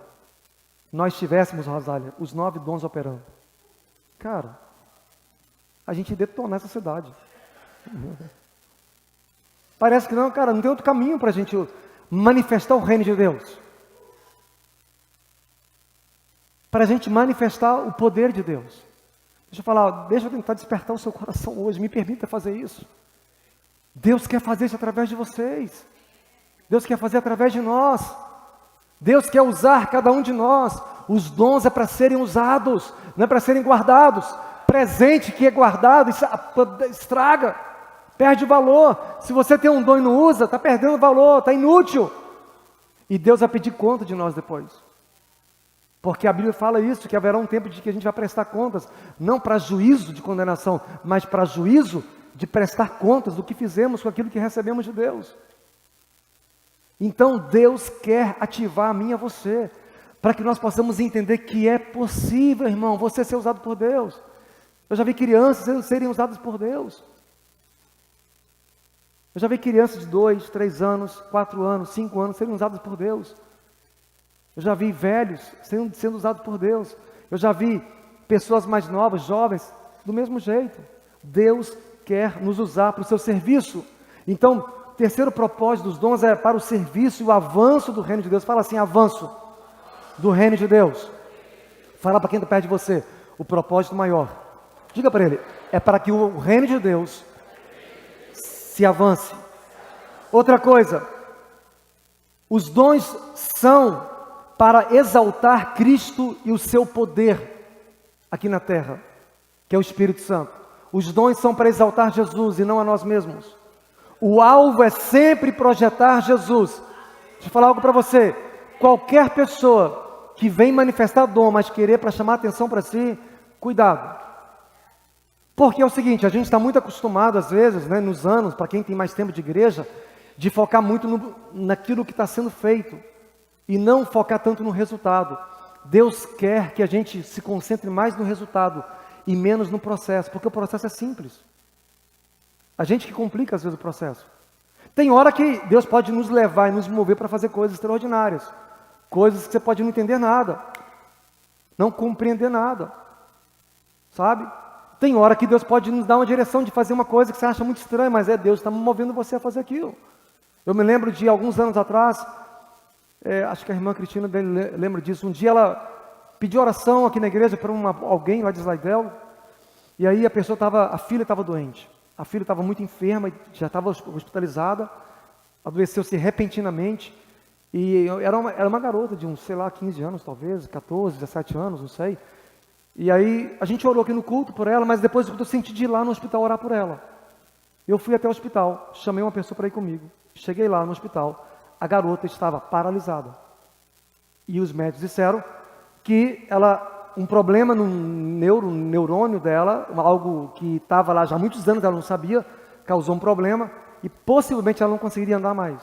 nós tivéssemos, Rosália, os 9 dons operando. Cara, a gente ia detonar essa cidade. Parece que não, cara, não tem outro caminho para a gente manifestar o reino de Deus. Para a gente manifestar o poder de Deus. Deixa eu tentar despertar o seu coração hoje, me permita fazer isso. Deus quer fazer isso através de vocês. Deus quer fazer através de nós. Deus quer usar cada um de nós. Os dons é para serem usados, não é para serem guardados. Presente que é guardado, estraga, perde valor. Se você tem um dom e não usa, está perdendo valor, está inútil. E Deus vai pedir conta de nós depois. Porque a Bíblia fala isso, que haverá um tempo de que a gente vai prestar contas, não para juízo de condenação, mas para juízo de prestar contas do que fizemos com aquilo que recebemos de Deus. Então Deus quer ativar a mim e a você, para que nós possamos entender que é possível, irmão, você ser usado por Deus. Eu já vi crianças serem usadas por Deus. Eu já vi crianças de 2, 3 anos, 4 anos, 5 anos serem usadas por Deus. Eu já vi velhos sendo usados por Deus. Eu já vi pessoas mais novas, jovens, do mesmo jeito. Deus quer nos usar para o seu serviço. Então, terceiro propósito dos dons é para o serviço e o avanço do reino de Deus. Fala assim, avanço do reino de Deus. Fala para quem está perto de você, o propósito maior. Diga para ele, é para que o reino de Deus se avance. Outra coisa, os dons são para exaltar Cristo e o seu poder aqui na terra, que é o Espírito Santo. Os dons são para exaltar Jesus e não a nós mesmos. O alvo é sempre projetar Jesus. Deixa eu falar algo para você. Qualquer pessoa que vem manifestar dom, mas querer para chamar atenção para si, cuidado. Porque é o seguinte, a gente está muito acostumado às vezes, né, nos anos, para quem tem mais tempo de igreja, de focar muito naquilo que está sendo feito. E não focar tanto no resultado. Deus quer que a gente se concentre mais no resultado e menos no processo, porque o processo é simples. A gente que complica às vezes o processo. Tem hora que Deus pode nos levar e nos mover para fazer coisas extraordinárias. Coisas que você pode não entender nada. Não compreender nada. Sabe? Tem hora que Deus pode nos dar uma direção de fazer uma coisa que você acha muito estranha, mas é Deus que está movendo você a fazer aquilo. Eu me lembro de alguns anos atrás, acho que a irmã Cristina lembra disso. Um dia ela pediu oração aqui na igreja para alguém lá de Slaidel. E aí a filha estava doente. A filha estava muito enferma, já estava hospitalizada. Adoeceu-se repentinamente. E era uma garota de uns, 15 anos talvez, 14, 17 anos, não sei. E aí a gente orou aqui no culto por ela, mas depois eu senti de ir lá no hospital orar por ela. Eu fui até o hospital, chamei uma pessoa para ir comigo. Cheguei lá no hospital. A garota estava paralisada. E os médicos disseram que um problema no neurônio dela, algo que estava lá já há muitos anos, ela não sabia, causou um problema e possivelmente ela não conseguiria andar mais.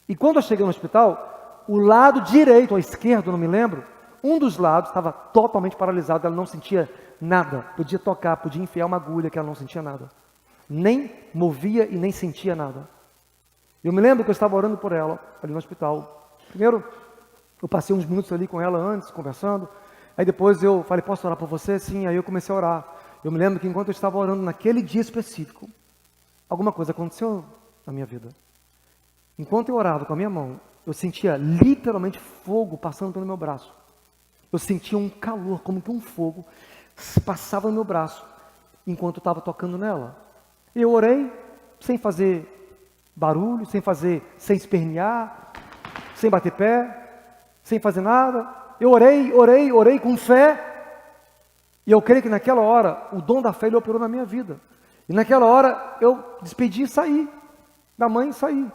E quando eu cheguei no hospital, o lado direito ou esquerdo, não me lembro, um dos lados estava totalmente paralisado, ela não sentia nada. Podia tocar, podia enfiar uma agulha que ela não sentia nada. Nem movia e nem sentia nada. Eu me lembro que eu estava orando por ela, ali no hospital. Primeiro, eu passei uns minutos ali com ela antes, conversando. Aí depois eu falei, posso orar por você? Sim, aí eu comecei a orar. Eu me lembro que enquanto eu estava orando naquele dia específico, alguma coisa aconteceu na minha vida. Enquanto eu orava com a minha mão, eu sentia literalmente fogo passando pelo meu braço. Eu sentia um calor, como que um fogo passava no meu braço, enquanto eu estava tocando nela. Eu orei, sem fazer barulho, sem espernear, sem bater pé, sem fazer nada. Eu orei com fé. E eu creio que naquela hora, o dom da fé ele operou na minha vida. E naquela hora, eu despedi e saí. Da mãe e saí.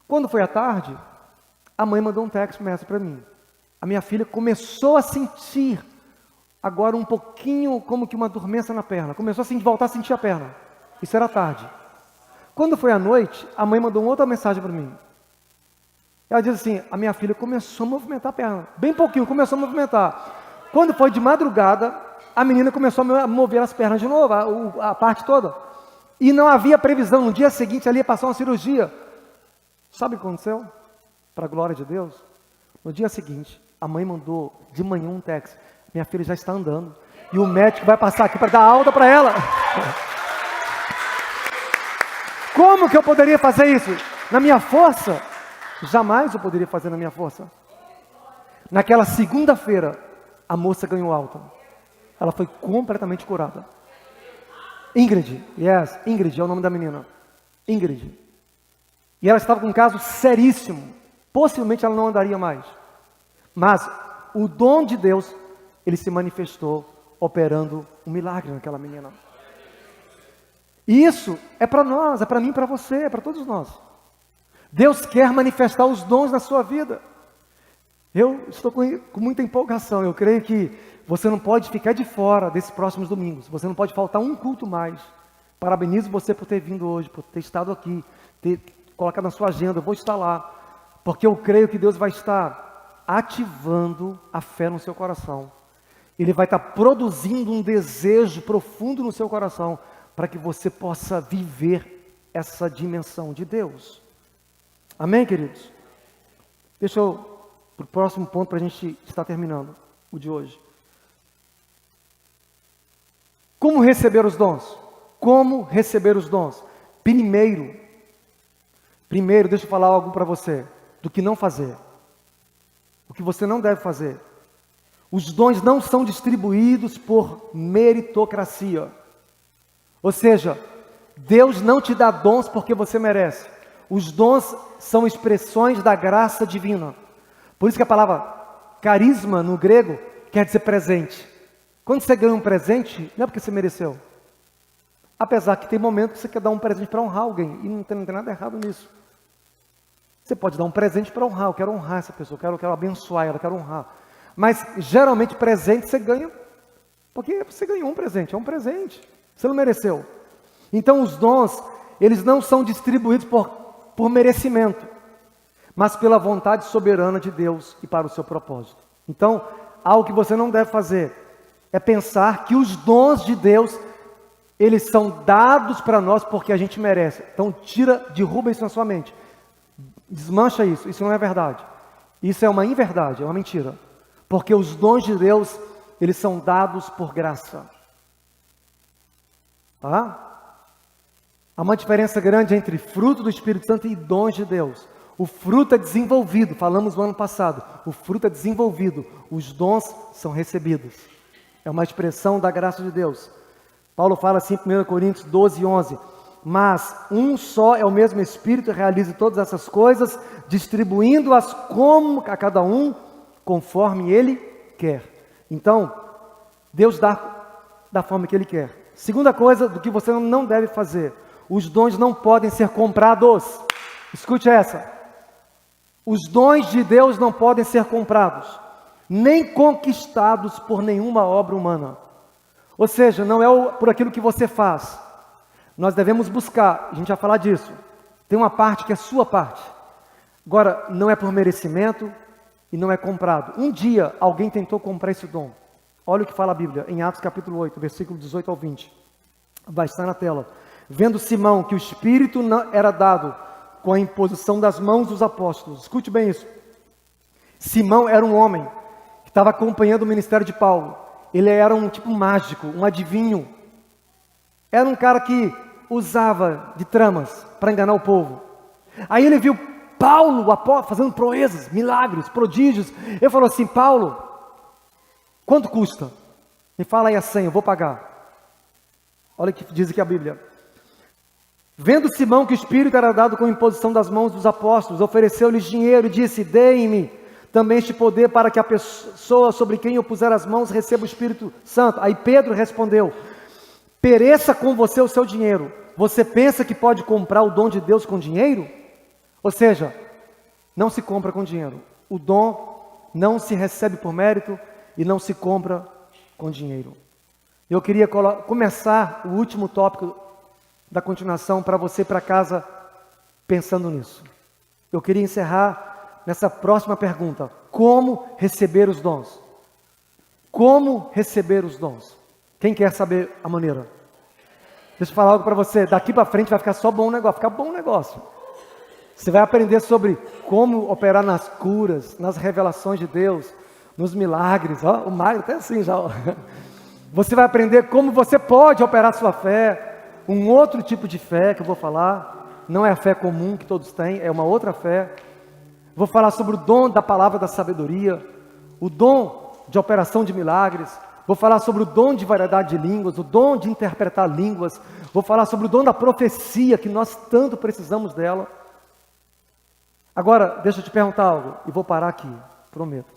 Quando foi à tarde, a mãe mandou um text para mim. A minha filha começou a sentir, agora um pouquinho, como que uma dormência na perna. Começou a voltar a sentir a perna. Isso era tarde. Quando foi à noite, a mãe mandou uma outra mensagem para mim. Ela diz assim, a minha filha começou a movimentar a perna. Bem pouquinho, começou a movimentar. Quando foi de madrugada, a menina começou a mover as pernas de novo, a parte toda. E não havia previsão, no dia seguinte ela ia passar uma cirurgia. Sabe o que aconteceu? Para a glória de Deus. No dia seguinte, a mãe mandou de manhã um text. Minha filha já está andando. E o médico vai passar aqui para dar alta para ela. Como que eu poderia fazer isso? Na minha força? Jamais eu poderia fazer na minha força. Naquela segunda-feira, a moça ganhou alta. Ela foi completamente curada. Ingrid, Ingrid é o nome da menina. Ingrid. E ela estava com um caso seríssimo. Possivelmente ela não andaria mais. Mas o dom de Deus, ele se manifestou operando um milagre naquela menina. E isso é para nós, é para mim, para você, é para todos nós. Deus quer manifestar os dons na sua vida. Eu estou com muita empolgação. Eu creio que você não pode ficar de fora desses próximos domingos. Você não pode faltar um culto mais. Parabenizo você por ter vindo hoje, por ter estado aqui, ter colocado na sua agenda. Eu vou estar lá, porque eu creio que Deus vai estar ativando a fé no seu coração. Ele vai estar produzindo um desejo profundo no seu coração para que você possa viver essa dimensão de Deus. Amém, queridos? Deixa eu para o próximo ponto para a gente estar terminando o de hoje. Como receber os dons? Como receber os dons? Primeiro, deixa eu falar algo para você, do que não fazer. O que você não deve fazer. Os dons não são distribuídos por meritocracia. Ou seja, Deus não te dá dons porque você merece. Os dons são expressões da graça divina. Por isso que a palavra carisma no grego quer dizer presente. Quando você ganha um presente, não é porque você mereceu. Apesar que tem momentos que você quer dar um presente para honrar alguém. E não tem nada errado nisso. Você pode dar um presente para honrar. Eu quero honrar essa pessoa, eu quero abençoar ela, eu quero honrar. Mas geralmente presente você ganha porque você ganhou um presente. É um presente. Você não mereceu. Então os dons, eles não são distribuídos por merecimento, mas pela vontade soberana de Deus e para o seu propósito. Então, algo que você não deve fazer é pensar que os dons de Deus, eles são dados para nós porque a gente merece. Então, derruba isso na sua mente. Desmancha isso, isso não é verdade. Isso é uma inverdade, é uma mentira. Porque os dons de Deus, eles são dados por graça. Tá? Há uma diferença grande entre fruto do Espírito Santo e dons de Deus. O fruto é desenvolvido, falamos no ano passado. O fruto é desenvolvido, os dons são recebidos. É uma expressão da graça de Deus. Paulo fala assim em 1 Coríntios 12, 11. Mas um só é o mesmo Espírito e realiza todas essas coisas, distribuindo-as como a cada um, conforme Ele quer. Então, Deus dá da forma que Ele quer. Segunda coisa do que você não deve fazer. Os dons não podem ser comprados. Escute essa. Os dons de Deus não podem ser comprados, nem conquistados por nenhuma obra humana. Ou seja, não é por aquilo que você faz. Nós devemos buscar, a gente vai falar disso. Tem uma parte que é sua parte. Agora, não é por merecimento e não é comprado. Um dia, alguém tentou comprar esse dom. Olha o que fala a Bíblia, em Atos capítulo 8, versículo 18 ao 20. Vai estar na tela. Vendo Simão que o Espírito era dado com a imposição das mãos dos apóstolos. Escute bem isso. Simão era um homem que estava acompanhando o ministério de Paulo. Ele era um tipo mágico, um adivinho. Era um cara que usava de tramas para enganar o povo. Aí ele viu Paulo, o apóstolo, fazendo proezas, milagres, prodígios. Ele falou assim: Paulo, quanto custa? Me fala aí a senha, eu vou pagar. Olha o que diz aqui a Bíblia. Vendo Simão que o Espírito era dado com imposição das mãos dos apóstolos, ofereceu-lhes dinheiro e disse: deem-me também este poder para que a pessoa sobre quem eu puser as mãos receba o Espírito Santo. Aí Pedro respondeu: pereça com você o seu dinheiro. Você pensa que pode comprar o dom de Deus com dinheiro? Ou seja, não se compra com dinheiro. O dom não se recebe por mérito e não se compra com dinheiro. Eu queria começar o último tópico da continuação para você ir para casa pensando nisso. Eu queria encerrar nessa próxima pergunta: como receber os dons? Como receber os dons? Quem quer saber a maneira? Deixa eu falar algo para você. Daqui para frente vai ficar só bom negócio, ficar bom negócio. Você vai aprender sobre como operar nas curas, nas revelações de Deus, nos milagres. Ó, o Mário até assim já. Ó. Você vai aprender como você pode operar sua fé. Um outro tipo de fé que eu vou falar, não é a fé comum que todos têm, é uma outra fé. Vou falar sobre o dom da palavra da sabedoria, o dom de operação de milagres. Vou falar sobre o dom de variedade de línguas, o dom de interpretar línguas. Vou falar sobre o dom da profecia, que nós tanto precisamos dela. Agora, deixa eu te perguntar algo, e vou parar aqui, prometo.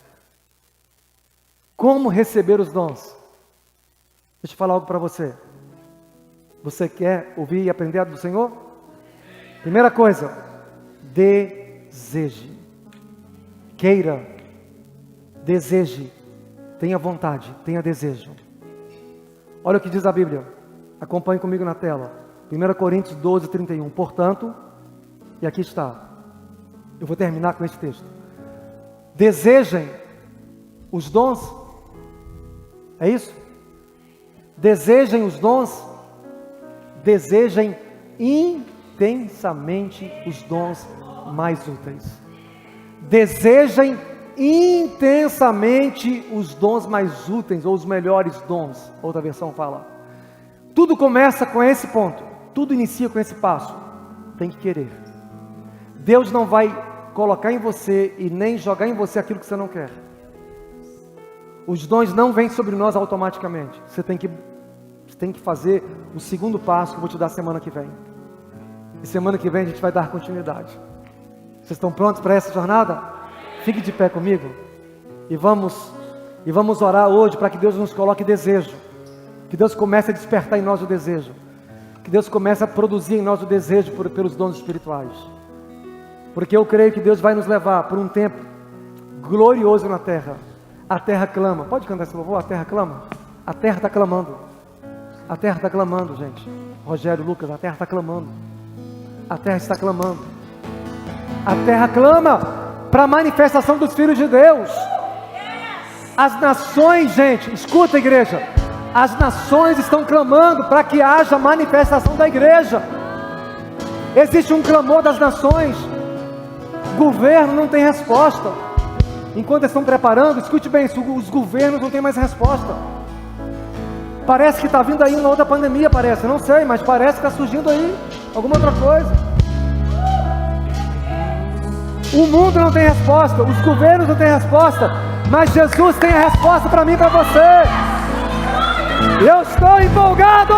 Como receber os dons? Deixa eu falar algo para você. Você quer ouvir e aprender do Senhor? Primeira coisa, deseje. Queira, deseje, tenha vontade, tenha desejo. Olha o que diz a Bíblia, acompanhe comigo na tela. 1 Coríntios 12, 31. Portanto, e aqui está, eu vou terminar com este texto. Desejem os dons, é isso? Desejem os dons. Desejem intensamente os dons mais úteis. Desejem intensamente os dons mais úteis, ou os melhores dons. Outra versão fala. Tudo começa com esse ponto. Tudo inicia com esse passo. Tem que querer. Deus não vai colocar em você e nem jogar em você aquilo que você não quer. Os dons não vêm sobre nós automaticamente. Você tem que fazer o segundo passo que eu vou te dar semana que vem. E semana que vem a gente vai dar continuidade. Vocês estão prontos para essa jornada? Fique de pé comigo. E vamos orar hoje para que Deus nos coloque desejo. Que Deus comece a despertar em nós o desejo. Que Deus comece a produzir em nós o desejo pelos dons espirituais. Porque eu creio que Deus vai nos levar por um tempo glorioso na terra. A terra clama. Pode cantar esse louvor? A terra clama? A terra está clamando. A terra está clamando, gente. Rogério, Lucas, a terra está clamando. A terra está clamando. A terra clama para a manifestação dos filhos de Deus. As nações, gente, escuta, igreja. As nações estão clamando para que haja manifestação da igreja. Existe um clamor das nações. O governo não tem resposta. Enquanto estão preparando, escute bem, os governos não têm mais resposta. Parece que está vindo aí uma outra pandemia, parece, não sei, mas parece que está surgindo aí alguma outra coisa. O mundo não tem resposta, os governos não têm resposta, mas Jesus tem a resposta para mim e para você. Eu estou empolgado,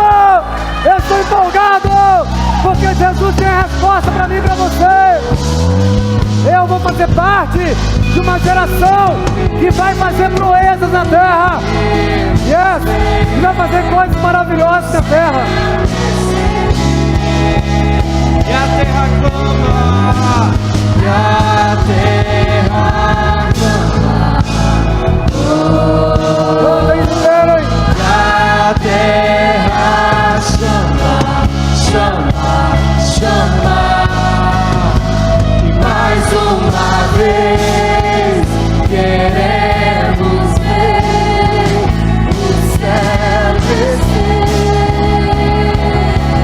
porque Jesus tem a resposta para mim e para você. Eu vou fazer parte de uma geração que vai fazer proezas na terra. Yes! E vai fazer coisas maravilhosas na terra. E a terra clama, e a terra clama. Canta isso, hein? E a terra chama, chama, chama. E mais uma vez queremos ver o céu descer.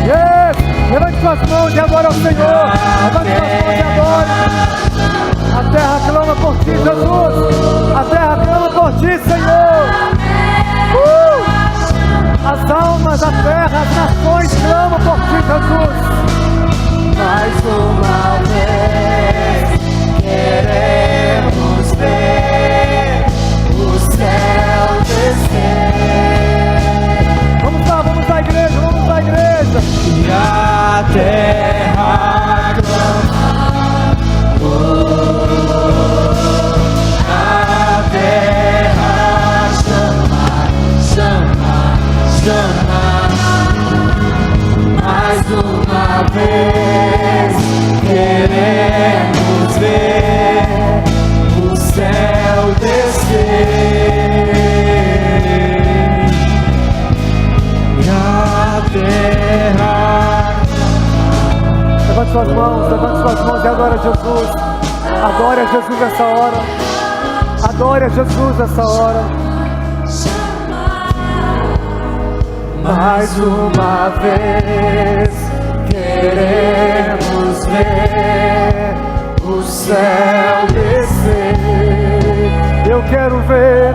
Yes! Levante suas mãos e adore ao Senhor. Levante suas mãos e adore. terra clama, a terra chama, mais uma vez queremos ver o céu descer e a terra. Levante suas mãos e adore a Jesus. Adore a Jesus essa hora. Adore a Jesus essa hora. Mais uma vez queremos ver o céu descer. Eu quero ver